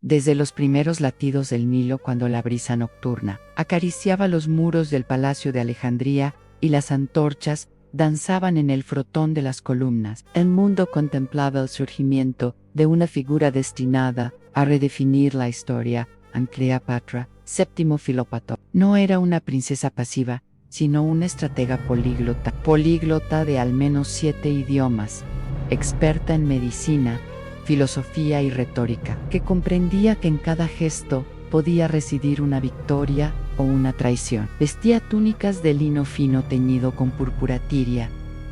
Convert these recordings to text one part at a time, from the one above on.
desde los primeros latidos del Nilo cuando la brisa nocturna acariciaba los muros del Palacio de Alejandría y las antorchas danzaban en el frotón de las columnas. El mundo contemplaba el surgimiento de una figura destinada a redefinir la historia. Cleopatra, séptimo Filópator, no era una princesa pasiva, sino una estratega políglota de al menos 7 idiomas, experta en medicina, filosofía y retórica, que comprendía que en cada gesto podía residir una victoria o una traición. Vestía túnicas de lino fino teñido con púrpura tiria,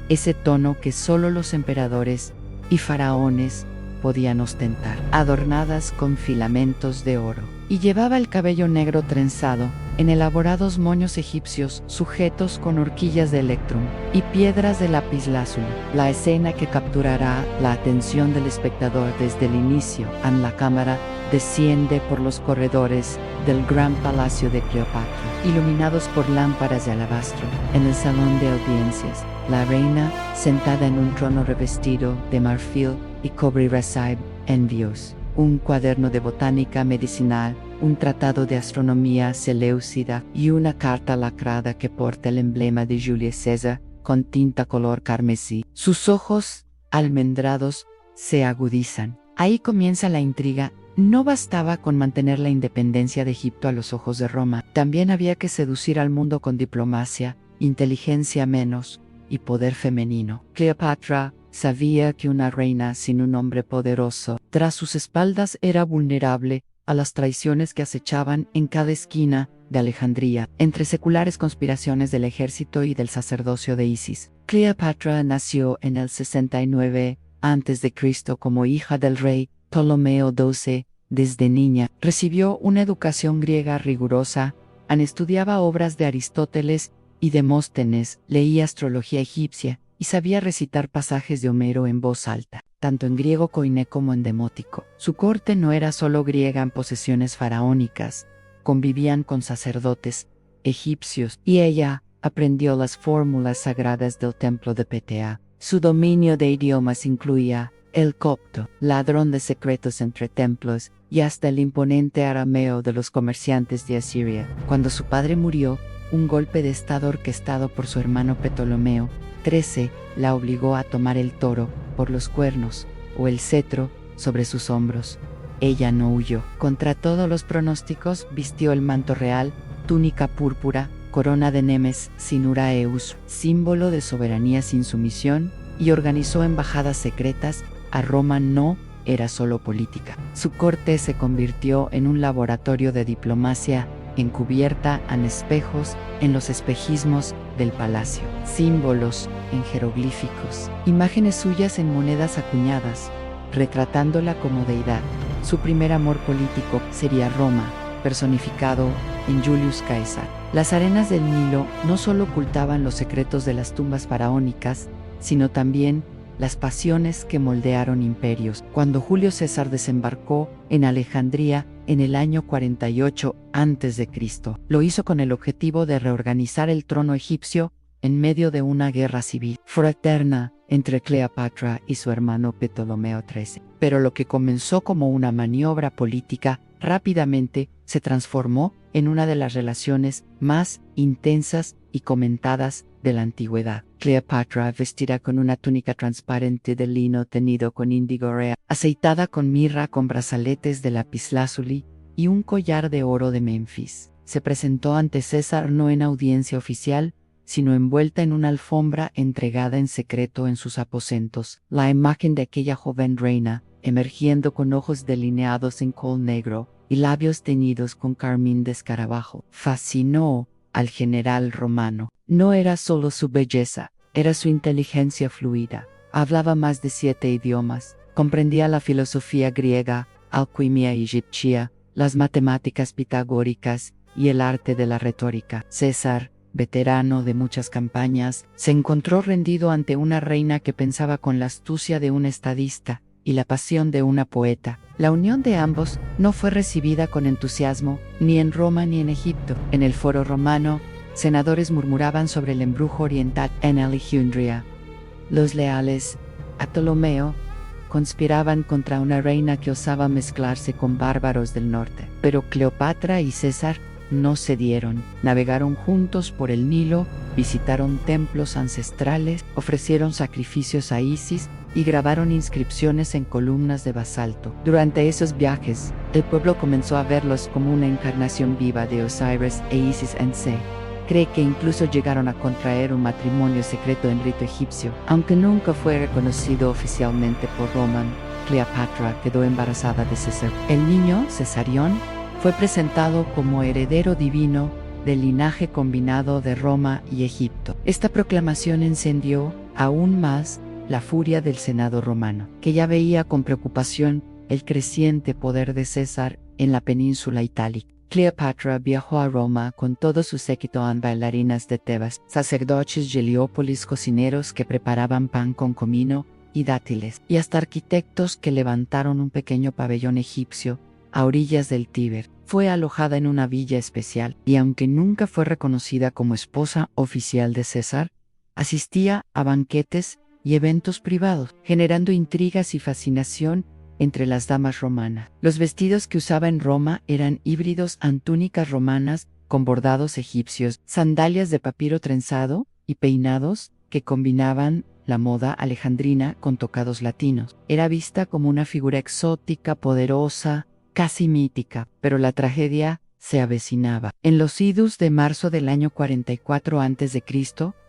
ese tono que solo los emperadores y faraones podían ostentar, adornadas con filamentos de oro, y llevaba el cabello negro trenzado en elaborados moños egipcios sujetos con horquillas de electrum y piedras de lapislázuli. La escena que capturará la atención del espectador desde el inicio en la cámara desciende por los corredores del gran palacio de Cleopatra, iluminados por lámparas de alabastro. En el salón de audiencias, la reina, sentada en un trono revestido de marfil y cobre, recibe envíos, un cuaderno de botánica medicinal, un tratado de astronomía seleucida y una carta lacrada que porta el emblema de Julio César con tinta color carmesí. Sus ojos, almendrados, se agudizan. Ahí comienza la intriga. No bastaba con mantener la independencia de Egipto a los ojos de Roma, también había que seducir al mundo con diplomacia, inteligencia menos y poder femenino. Cleopatra sabía que una reina sin un hombre poderoso tras sus espaldas era vulnerable a las traiciones que acechaban en cada esquina de Alejandría, entre seculares conspiraciones del ejército y del sacerdocio de Isis. Cleopatra nació en el 69 a.C. como hija del rey Ptolomeo XII. Desde niña recibió una educación griega rigurosa, estudiaba obras de Aristóteles y Demóstenes, leía astrología egipcia y sabía recitar pasajes de Homero en voz alta, tanto en griego koiné como en demótico. Su corte no era solo griega en posesiones faraónicas, convivían con sacerdotes egipcios y ella aprendió las fórmulas sagradas del templo de Ptah. Su dominio de idiomas incluía el copto, ladrón de secretos entre templos, y hasta el imponente arameo de los comerciantes de Asiria. Cuando su padre murió, un golpe de estado orquestado por su hermano Ptolomeo XIII la obligó a tomar el toro por los cuernos o el cetro sobre sus hombros. Ella no huyó. Contra todos los pronósticos, vistió el manto real, túnica púrpura, corona de Nemes Sinura Eus, símbolo de soberanía sin sumisión, y organizó embajadas secretas. A Roma no era solo política. Su corte se convirtió en un laboratorio de diplomacia encubierta en espejos, en los espejismos del palacio, símbolos en jeroglíficos, imágenes suyas en monedas acuñadas, retratándola como deidad. Su primer amor político sería Roma, personificado en Julius Caesar. Las arenas del Nilo no solo ocultaban los secretos de las tumbas faraónicas, sino también las pasiones que moldearon imperios. Cuando Julio César desembarcó en Alejandría en el año 48 a.C., lo hizo con el objetivo de reorganizar el trono egipcio en medio de una guerra civil fraterna entre Cleopatra y su hermano Ptolomeo XIII. Pero lo que comenzó como una maniobra política rápidamente se transformó en una de las relaciones más intensas y comentadas de la antigüedad. Cleopatra, vestida con una túnica transparente de lino teñido con índigo real, aceitada con mirra con brazaletes de lapislázuli y un collar de oro de Memphis, se presentó ante César no en audiencia oficial, sino envuelta en una alfombra entregada en secreto en sus aposentos. La imagen de aquella joven reina, emergiendo con ojos delineados en col negro y labios teñidos con carmín de escarabajo, fascinó al general romano. No era solo su belleza, era su inteligencia fluida. Hablaba más de 7 idiomas, comprendía la filosofía griega, alquimia egipcia, las matemáticas pitagóricas y el arte de la retórica. César, veterano de muchas campañas, se encontró rendido ante una reina que pensaba con la astucia de un estadista y la pasión de una poeta. La unión de ambos no fue recibida con entusiasmo, ni en Roma ni en Egipto. En el foro romano, senadores murmuraban sobre el embrujo oriental en Alejandría. Los leales a Ptolomeo conspiraban contra una reina que osaba mezclarse con bárbaros del norte. Pero Cleopatra y César no cedieron. Navegaron juntos por el Nilo, visitaron templos ancestrales, ofrecieron sacrificios a Isis y grabaron inscripciones en columnas de basalto. Durante esos viajes, el pueblo comenzó a verlos como una encarnación viva de Osiris e Isis en Se. Cree que incluso llegaron a contraer un matrimonio secreto en rito egipcio. Aunque nunca fue reconocido oficialmente por Roma, Cleopatra quedó embarazada de César. El niño, Cesarión, fue presentado como heredero divino del linaje combinado de Roma y Egipto. Esta proclamación encendió aún más la furia del Senado romano, que ya veía con preocupación el creciente poder de César en la península itálica. Cleopatra viajó a Roma con todo su séquito en bailarinas de Tebas, sacerdotes de Heliópolis, cocineros que preparaban pan con comino y dátiles, y hasta arquitectos que levantaron un pequeño pabellón egipcio a orillas del Tíber. Fue alojada en una villa especial y aunque nunca fue reconocida como esposa oficial de César, asistía a banquetes y eventos privados, generando intrigas y fascinación entre las damas romanas. Los vestidos que usaba en Roma eran híbridos en túnicas romanas con bordados egipcios, sandalias de papiro trenzado y peinados que combinaban la moda alejandrina con tocados latinos. Era vista como una figura exótica, poderosa, casi mítica, pero la tragedia se avecinaba. En los idus de marzo del año 44 a.C.,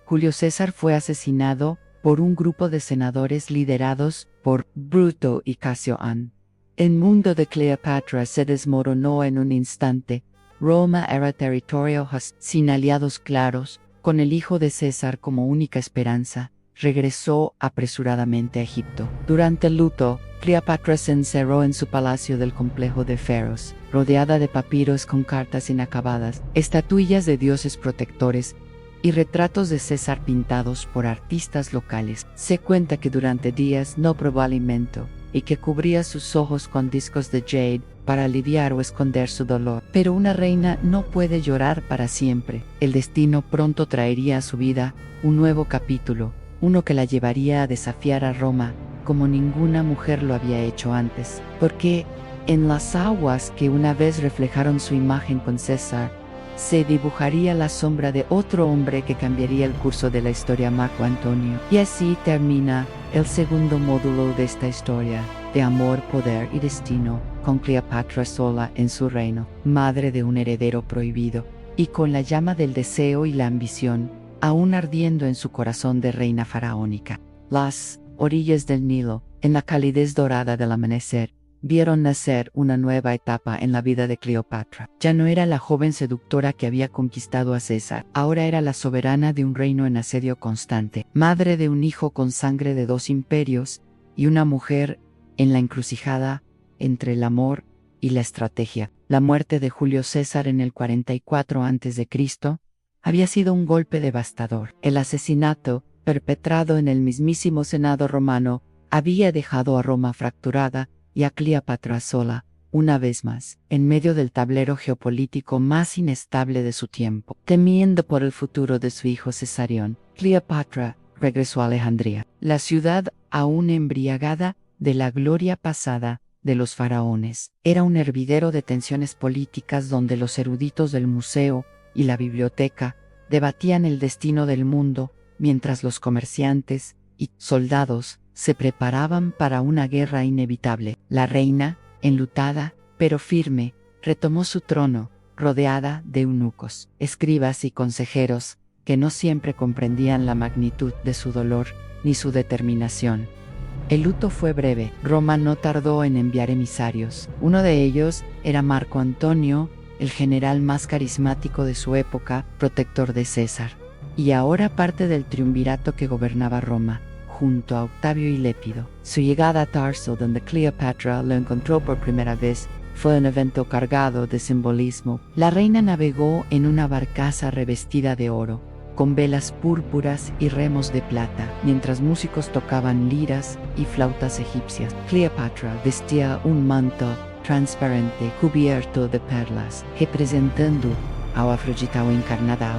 Julio César fue asesinado por un grupo de senadores liderados por Bruto y Cassian. El mundo de Cleopatra se desmoronó en un instante. Roma era territorio sin aliados claros, con el hijo de César como única esperanza. Regresó apresuradamente a Egipto. Durante el luto, Cleopatra se encerró en su palacio del complejo de Feros, rodeada de papiros con cartas inacabadas, estatuillas de dioses protectores y retratos de César pintados por artistas locales. Se cuenta que durante días no probó alimento y que cubría sus ojos con discos de jade para aliviar o esconder su dolor. Pero una reina no puede llorar para siempre. El destino pronto traería a su vida un nuevo capítulo, uno que la llevaría a desafiar a Roma como ninguna mujer lo había hecho antes. Porque en las aguas que una vez reflejaron su imagen con César, se dibujaría la sombra de otro hombre que cambiaría el curso de la historia, Marco Antonio. Y así termina el segundo módulo de esta historia, de amor, poder y destino, con Cleopatra sola en su reino, madre de un heredero prohibido, y con la llama del deseo y la ambición aún ardiendo en su corazón de reina faraónica. Las orillas del Nilo, en la calidez dorada del amanecer, vieron nacer una nueva etapa en la vida de Cleopatra. Ya no era la joven seductora que había conquistado a César, ahora era la soberana de un reino en asedio constante, madre de un hijo con sangre de dos imperios y una mujer en la encrucijada entre el amor y la estrategia. La muerte de Julio César en el 44 a.C. había sido un golpe devastador. El asesinato, perpetrado en el mismísimo Senado romano, había dejado a Roma fracturada y a Cleopatra sola, una vez más, en medio del tablero geopolítico más inestable de su tiempo. Temiendo por el futuro de su hijo Cesarión, Cleopatra regresó a Alejandría, la ciudad aún embriagada de la gloria pasada de los faraones. Era un hervidero de tensiones políticas donde los eruditos del museo y la biblioteca debatían el destino del mundo, mientras los comerciantes y soldados se preparaban para una guerra inevitable. La reina, enlutada, pero firme, retomó su trono, rodeada de eunucos, escribas y consejeros, que no siempre comprendían la magnitud de su dolor ni su determinación. El luto fue breve. Roma no tardó en enviar emisarios. Uno de ellos era Marco Antonio, el general más carismático de su época, protector de César, y ahora parte del triunvirato que gobernaba Roma, junto a Octavio y Lépido. Su llegada a Tarso, donde Cleopatra lo encontró por primera vez, fue un evento cargado de simbolismo. La reina navegó en una barcaza revestida de oro, con velas púrpuras y remos de plata, mientras músicos tocaban liras y flautas egipcias. Cleopatra vestía un manto transparente cubierto de perlas, representando a Afrodita encarnada,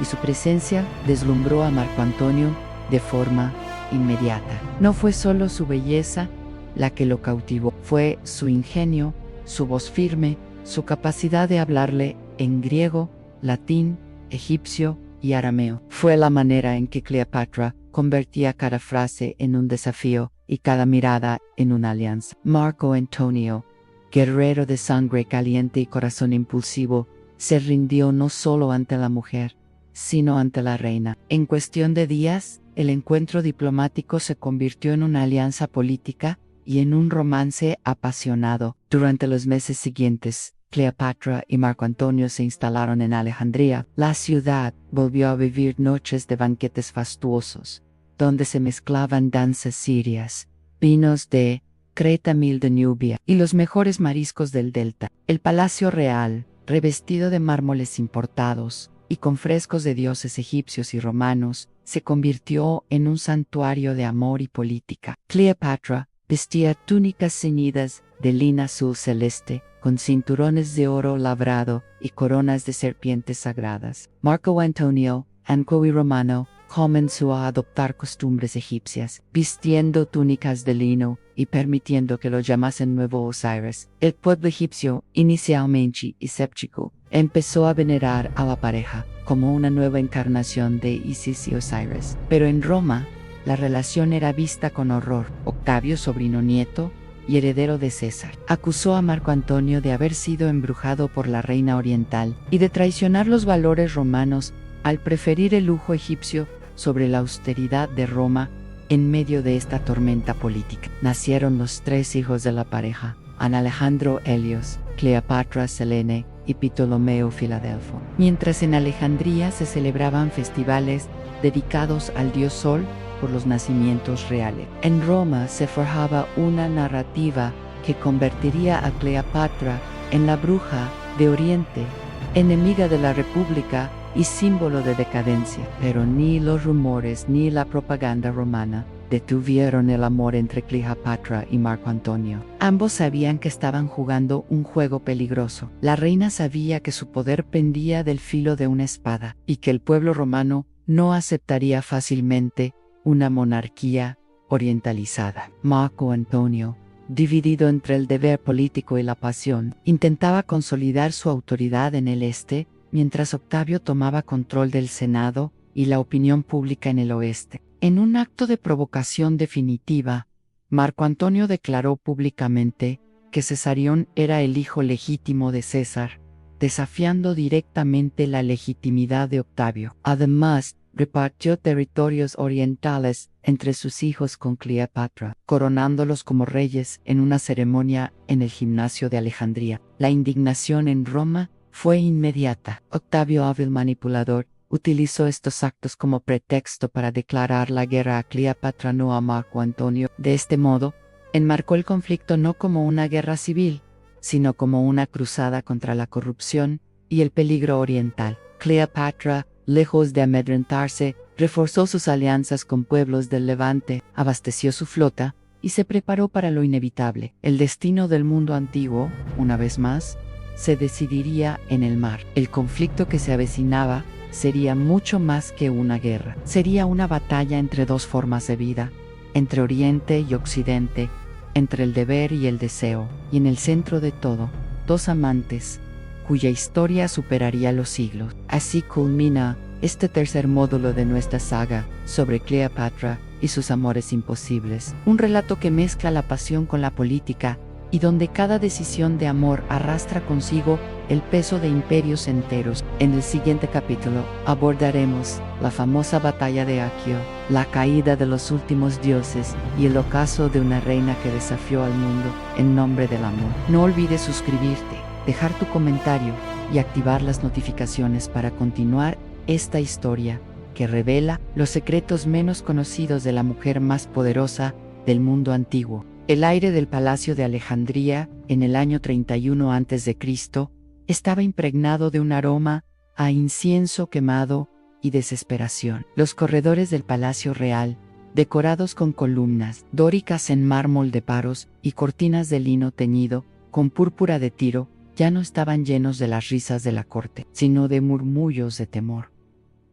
y su presencia deslumbró a Marco Antonio de forma inmediata. No fue solo su belleza la que lo cautivó. Fue su ingenio, su voz firme, su capacidad de hablarle en griego, latín, egipcio y arameo. Fue la manera en que Cleopatra convertía cada frase en un desafío y cada mirada en una alianza. Marco Antonio, guerrero de sangre caliente y corazón impulsivo, se rindió no solo ante la mujer, sino ante la reina. En cuestión de días, el encuentro diplomático se convirtió en una alianza política y en un romance apasionado. Durante los meses siguientes, Cleopatra y Marco Antonio se instalaron en Alejandría. La ciudad volvió a vivir noches de banquetes fastuosos, donde se mezclaban danzas sirias, vinos de Creta, Mil de Nubia y los mejores mariscos del delta. El palacio real, revestido de mármoles importados y con frescos de dioses egipcios y romanos, se convirtió en un santuario de amor y política. Cleopatra vestía túnicas ceñidas de lino azul celeste, con cinturones de oro labrado y coronas de serpientes sagradas. Marco Antonio, Anco y Romano, comenzó a adoptar costumbres egipcias, vistiendo túnicas de lino y permitiendo que lo llamasen Nuevo Osiris. El pueblo egipcio, inicialmente escéptico, empezó a venerar a la pareja como una nueva encarnación de Isis y Osiris. Pero en Roma, la relación era vista con horror. Octavio, sobrino nieto y heredero de César, acusó a Marco Antonio de haber sido embrujado por la reina oriental y de traicionar los valores romanos al preferir el lujo egipcio sobre la austeridad de Roma. En medio de esta tormenta política, nacieron los 3 hijos de la pareja: Alejandro Helios, Cleopatra Selene y Ptolomeo Filadelfo. Mientras en Alejandría se celebraban festivales dedicados al dios Sol por los nacimientos reales, en Roma se forjaba una narrativa que convertiría a Cleopatra en la bruja de Oriente, enemiga de la República y símbolo de decadencia. Pero ni los rumores ni la propaganda romana detuvieron el amor entre Cleopatra y Marco Antonio. Ambos sabían que estaban jugando un juego peligroso. La reina sabía que su poder pendía del filo de una espada y que el pueblo romano no aceptaría fácilmente una monarquía orientalizada. Marco Antonio, dividido entre el deber político y la pasión, intentaba consolidar su autoridad en el este, mientras Octavio tomaba control del Senado y la opinión pública en el oeste. En un acto de provocación definitiva, Marco Antonio declaró públicamente que Cesarión era el hijo legítimo de César, desafiando directamente la legitimidad de Octavio. Además, repartió territorios orientales entre sus hijos con Cleopatra, coronándolos como reyes en una ceremonia en el gimnasio de Alejandría. La indignación en Roma fue inmediata. Octavio, hábil manipulador, utilizó estos actos como pretexto para declarar la guerra a Cleopatra, no a Marco Antonio. De este modo, enmarcó el conflicto no como una guerra civil, sino como una cruzada contra la corrupción y el peligro oriental. Cleopatra, lejos de amedrentarse, reforzó sus alianzas con pueblos del Levante, abasteció su flota y se preparó para lo inevitable. El destino del mundo antiguo, una vez más, se decidiría en el mar. El conflicto que se avecinaba sería mucho más que una guerra. Sería una batalla entre 2 formas de vida, entre Oriente y Occidente, entre el deber y el deseo, y en el centro de todo, 2 amantes, cuya historia superaría los siglos. Así culmina este tercer módulo de nuestra saga sobre Cleopatra y sus amores imposibles. Un relato que mezcla la pasión con la política y donde cada decisión de amor arrastra consigo el peso de imperios enteros. En el siguiente capítulo abordaremos la famosa batalla de Accio, la caída de los últimos dioses y el ocaso de una reina que desafió al mundo en nombre del amor. No olvides suscribirte, dejar tu comentario y activar las notificaciones para continuar esta historia que revela los secretos menos conocidos de la mujer más poderosa del mundo antiguo. El aire del palacio de Alejandría, en el año 31 a.C., estaba impregnado de un aroma a incienso quemado y desesperación. Los corredores del palacio real, decorados con columnas dóricas en mármol de Paros y cortinas de lino teñido con púrpura de Tiro, ya no estaban llenos de las risas de la corte, sino de murmullos de temor.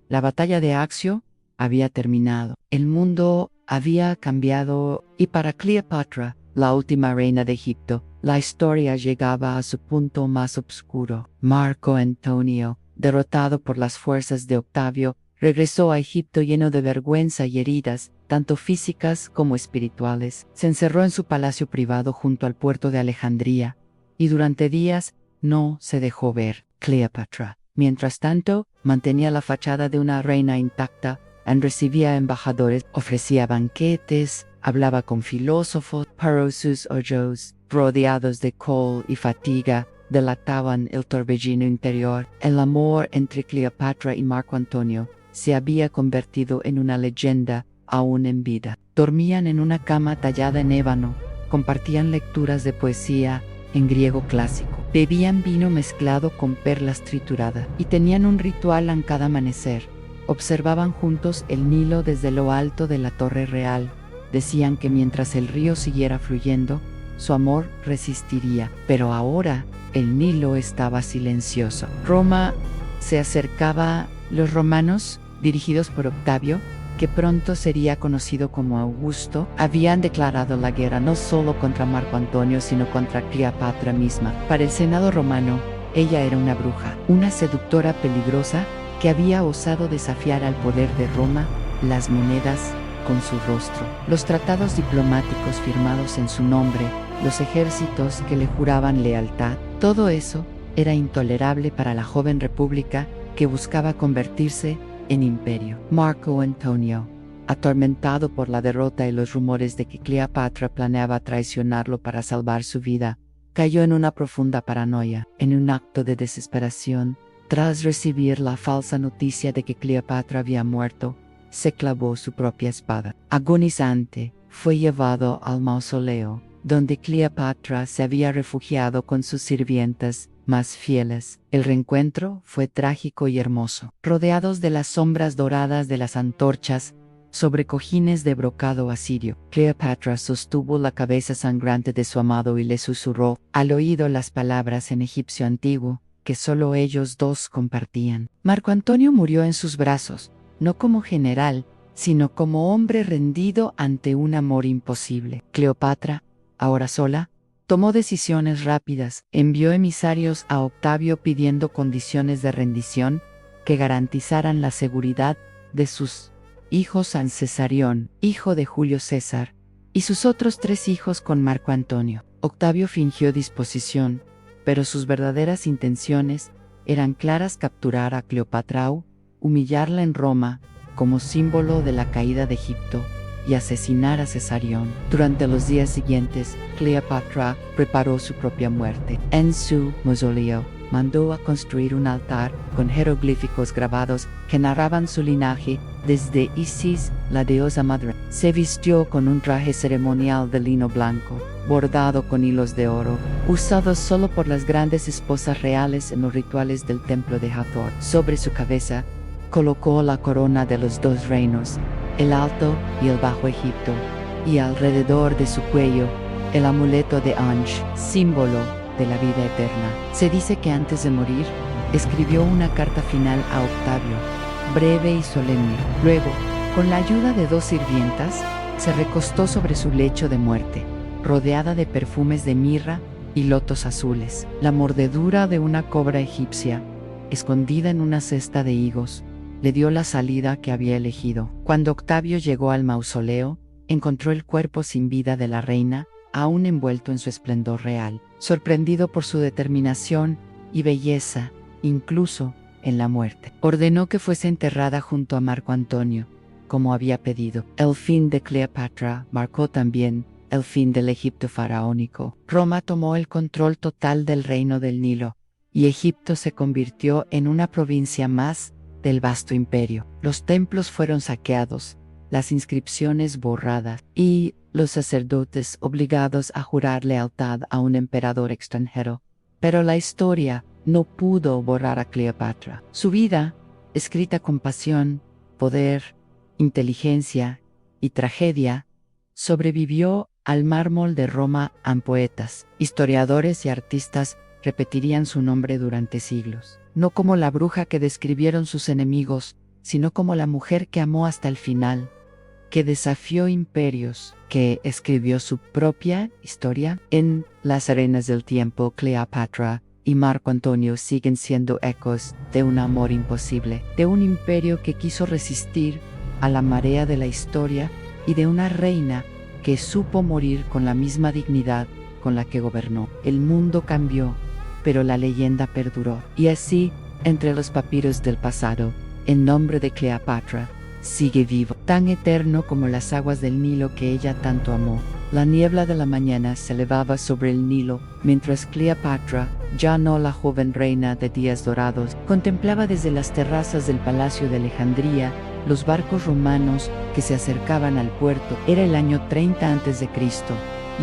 La batalla de Accio había terminado. El mundo había cambiado y para Cleopatra la última reina de Egipto, la historia llegaba a su punto más oscuro. Marco Antonio, derrotado por las fuerzas de Octavio, regresó a Egipto lleno de vergüenza y heridas, tanto físicas como espirituales. Se encerró en su palacio privado junto al puerto de Alejandría, y durante días no se dejó ver. Cleopatra, mientras tanto, mantenía la fachada de una reina intacta, recibía embajadores, ofrecía banquetes, hablaba con filósofos, pero sus ojos, rodeados de col y fatiga, delataban el torbellino interior. El amor entre Cleopatra y Marco Antonio se había convertido en una leyenda aún en vida. Dormían en una cama tallada en ébano, compartían lecturas de poesía en griego clásico, bebían vino mezclado con perlas trituradas y tenían un ritual en cada amanecer. Observaban juntos el Nilo desde lo alto de la Torre Real. Decían que mientras el río siguiera fluyendo, su amor resistiría. Pero ahora el Nilo estaba silencioso. Roma se acercaba. Los romanos, dirigidos por Octavio, que pronto sería conocido como Augusto, habían declarado la guerra no solo contra Marco Antonio, sino contra Cleopatra misma. Para el Senado romano, ella era una bruja, una seductora peligrosa que había osado desafiar al poder de Roma, las monedas, con su rostro, los tratados diplomáticos firmados en su nombre, los ejércitos que le juraban lealtad. Todo eso era intolerable para la joven república que buscaba convertirse en imperio. Marco Antonio, atormentado por la derrota y los rumores de que Cleopatra planeaba traicionarlo para salvar su vida, cayó en una profunda paranoia. En un acto de desesperación, tras recibir la falsa noticia de que Cleopatra había muerto, se clavó su propia espada. Agonizante, fue llevado al mausoleo, donde Cleopatra se había refugiado con sus sirvientas más fieles. El reencuentro fue trágico y hermoso. Rodeados de las sombras doradas de las antorchas, sobre cojines de brocado asirio, Cleopatra sostuvo la cabeza sangrante de su amado y le susurró al oído las palabras en egipcio antiguo que solo ellos dos compartían. Marco Antonio murió en sus brazos, no como general, sino como hombre rendido ante un amor imposible. Cleopatra, ahora sola, tomó decisiones rápidas, envió emisarios a Octavio pidiendo condiciones de rendición que garantizaran la seguridad de sus hijos a Cesarión, hijo de Julio César, y sus otros 3 hijos con Marco Antonio. Octavio fingió disposición, pero sus verdaderas intenciones eran claras: capturar a Cleopatra, humillarla en Roma como símbolo de la caída de Egipto, y asesinar a Cesarión. Durante los días siguientes, Cleopatra preparó su propia muerte. En su mausoleo, mandó a construir un altar con jeroglíficos grabados que narraban su linaje desde Isis, la diosa madre. Se vistió con un traje ceremonial de lino blanco, bordado con hilos de oro, usados solo por las grandes esposas reales en los rituales del templo de Hathor. Sobre su cabeza, colocó la corona de los 2 reinos, el Alto y el Bajo Egipto, y alrededor de su cuello, el amuleto de Anj, símbolo de la vida eterna. Se dice que antes de morir, escribió una carta final a Octavio, breve y solemne. Luego, con la ayuda de 2 sirvientas, se recostó sobre su lecho de muerte, rodeada de perfumes de mirra y lotos azules. La mordedura de una cobra egipcia, escondida en una cesta de higos, le dio la salida que había elegido. Cuando Octavio llegó al mausoleo, encontró el cuerpo sin vida de la reina, aún envuelto en su esplendor real. Sorprendido por su determinación y belleza, incluso en la muerte, ordenó que fuese enterrada junto a Marco Antonio, como había pedido. El fin de Cleopatra marcó también el fin del Egipto faraónico. Roma tomó el control total del reino del Nilo, y Egipto se convirtió en una provincia más del vasto imperio. Los templos fueron saqueados, las inscripciones borradas, y los sacerdotes obligados a jurar lealtad a un emperador extranjero. Pero la historia no pudo borrar a Cleopatra. Su vida, escrita con pasión, poder, inteligencia y tragedia, sobrevivió al mármol de Roma. En poetas, historiadores y artistas repetirían su nombre durante siglos, no como la bruja que describieron sus enemigos, sino como la mujer que amó hasta el final, que desafió imperios, que escribió su propia historia. En Las arenas del tiempo, Cleopatra y Marco Antonio siguen siendo ecos de un amor imposible, de un imperio que quiso resistir a la marea de la historia y de una reina que supo morir con la misma dignidad con la que gobernó. El mundo cambió, pero la leyenda perduró. Y así, entre los papiros del pasado, el nombre de Cleopatra sigue vivo, tan eterno como las aguas del Nilo que ella tanto amó. La niebla de la mañana se elevaba sobre el Nilo, mientras Cleopatra, ya no la joven reina de días dorados, contemplaba desde las terrazas del Palacio de Alejandría los barcos romanos que se acercaban al puerto. Era el año 30 a.C.,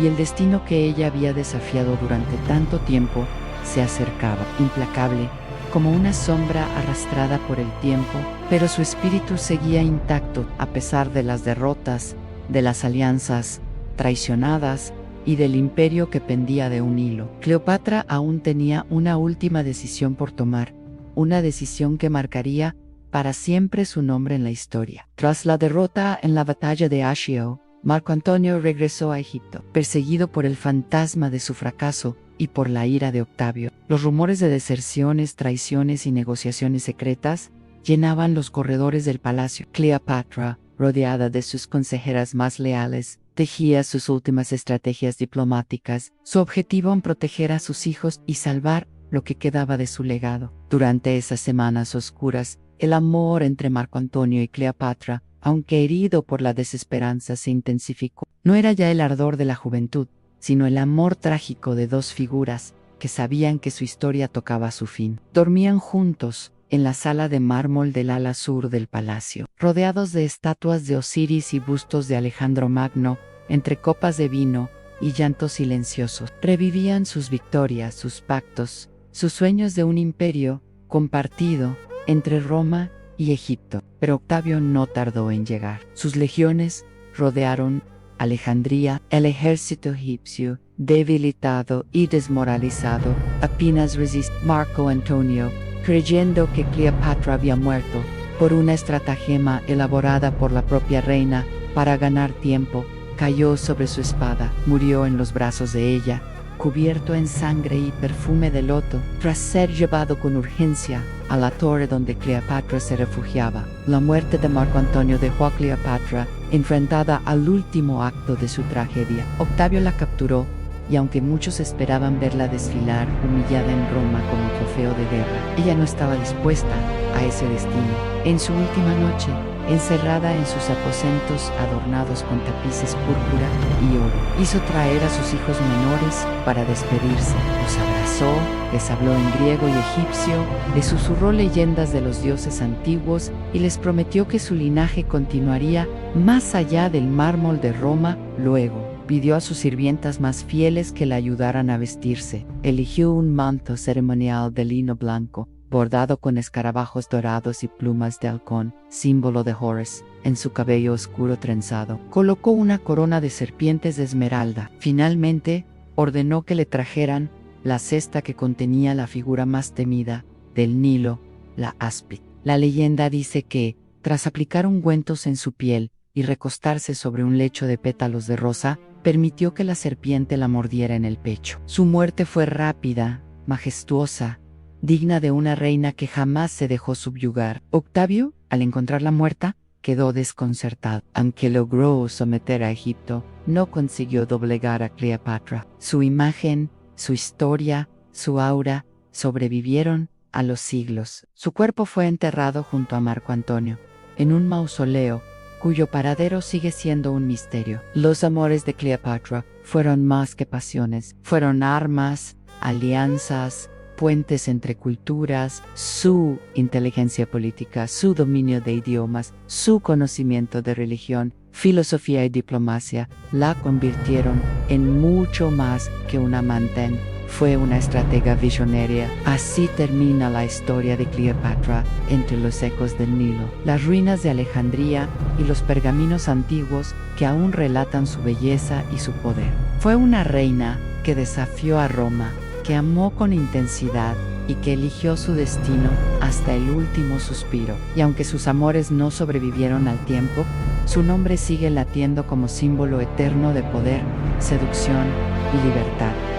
y el destino que ella había desafiado durante tanto tiempo se acercaba, implacable, como una sombra arrastrada por el tiempo, pero su espíritu seguía intacto a pesar de las derrotas, de las alianzas traicionadas y del imperio que pendía de un hilo. Cleopatra aún tenía una última decisión por tomar, una decisión que marcaría para siempre su nombre en la historia. Tras la derrota en la batalla de Accio, Marco Antonio regresó a Egipto, perseguido por el fantasma de su fracaso y por la ira de Octavio. Los rumores de deserciones, traiciones y negociaciones secretas llenaban los corredores del palacio. Cleopatra, rodeada de sus consejeras más leales, tejía sus últimas estrategias diplomáticas, su objetivo en proteger a sus hijos y salvar lo que quedaba de su legado. Durante esas semanas oscuras, el amor entre Marco Antonio y Cleopatra, aunque herido por la desesperanza, se intensificó. No era ya el ardor de la juventud, sino el amor trágico de dos figuras que sabían que su historia tocaba a su fin. Dormían juntos en la sala de mármol del ala sur del palacio, rodeados de estatuas de Osiris y bustos de Alejandro Magno, entre copas de vino y llantos silenciosos. Revivían sus victorias, sus pactos, sus sueños de un imperio compartido entre Roma y Egipto. Pero Octavio no tardó en llegar. Sus legiones rodearon Alejandría. El ejército egipcio, debilitado y desmoralizado, apenas resistía. Marco Antonio, creyendo que Cleopatra había muerto por una estratagema elaborada por la propia reina para ganar tiempo, cayó sobre su espada, murió en los brazos de ella, cubierto en sangre y perfume de loto, tras ser llevado con urgencia a la torre donde Cleopatra se refugiaba. La muerte de Marco Antonio dejó a Cleopatra enfrentada al último acto de su tragedia. Octavio la capturó, y aunque muchos esperaban verla desfilar humillada en Roma como trofeo de guerra, ella no estaba dispuesta a ese destino. En su última noche, encerrada en sus aposentos adornados con tapices púrpura y oro, hizo traer a sus hijos menores para despedirse. Los abrazó, les habló en griego y egipcio, les susurró leyendas de los dioses antiguos y les prometió que su linaje continuaría más allá del mármol de Roma. Luego pidió a sus sirvientas más fieles que la ayudaran a vestirse. Eligió un manto ceremonial de lino blanco, bordado con escarabajos dorados y plumas de halcón, símbolo de Horus, en su cabello oscuro trenzado. Colocó una corona de serpientes de esmeralda. Finalmente, ordenó que le trajeran la cesta que contenía la figura más temida del Nilo, la áspid. La leyenda dice que, tras aplicar ungüentos en su piel y recostarse sobre un lecho de pétalos de rosa, permitió que la serpiente la mordiera en el pecho. Su muerte fue rápida, majestuosa, digna de una reina que jamás se dejó subyugar. Octavio, al encontrarla muerta, quedó desconcertado. Aunque logró someter a Egipto, no consiguió doblegar a Cleopatra. Su imagen, su historia, su aura, sobrevivieron a los siglos. Su cuerpo fue enterrado junto a Marco Antonio, en un mausoleo cuyo paradero sigue siendo un misterio. Los amores de Cleopatra fueron más que pasiones, fueron armas, alianzas, puentes entre culturas. Su inteligencia política, su dominio de idiomas, su conocimiento de religión, filosofía y diplomacia la convirtieron en mucho más que una amante. Fue una estratega visionaria. Así termina la historia de Cleopatra entre los ecos del Nilo, las ruinas de Alejandría y los pergaminos antiguos que aún relatan su belleza y su poder. Fue una reina que desafió a Roma, que amó con intensidad y que eligió su destino hasta el último suspiro. Y aunque sus amores no sobrevivieron al tiempo, su nombre sigue latiendo como símbolo eterno de poder, seducción y libertad.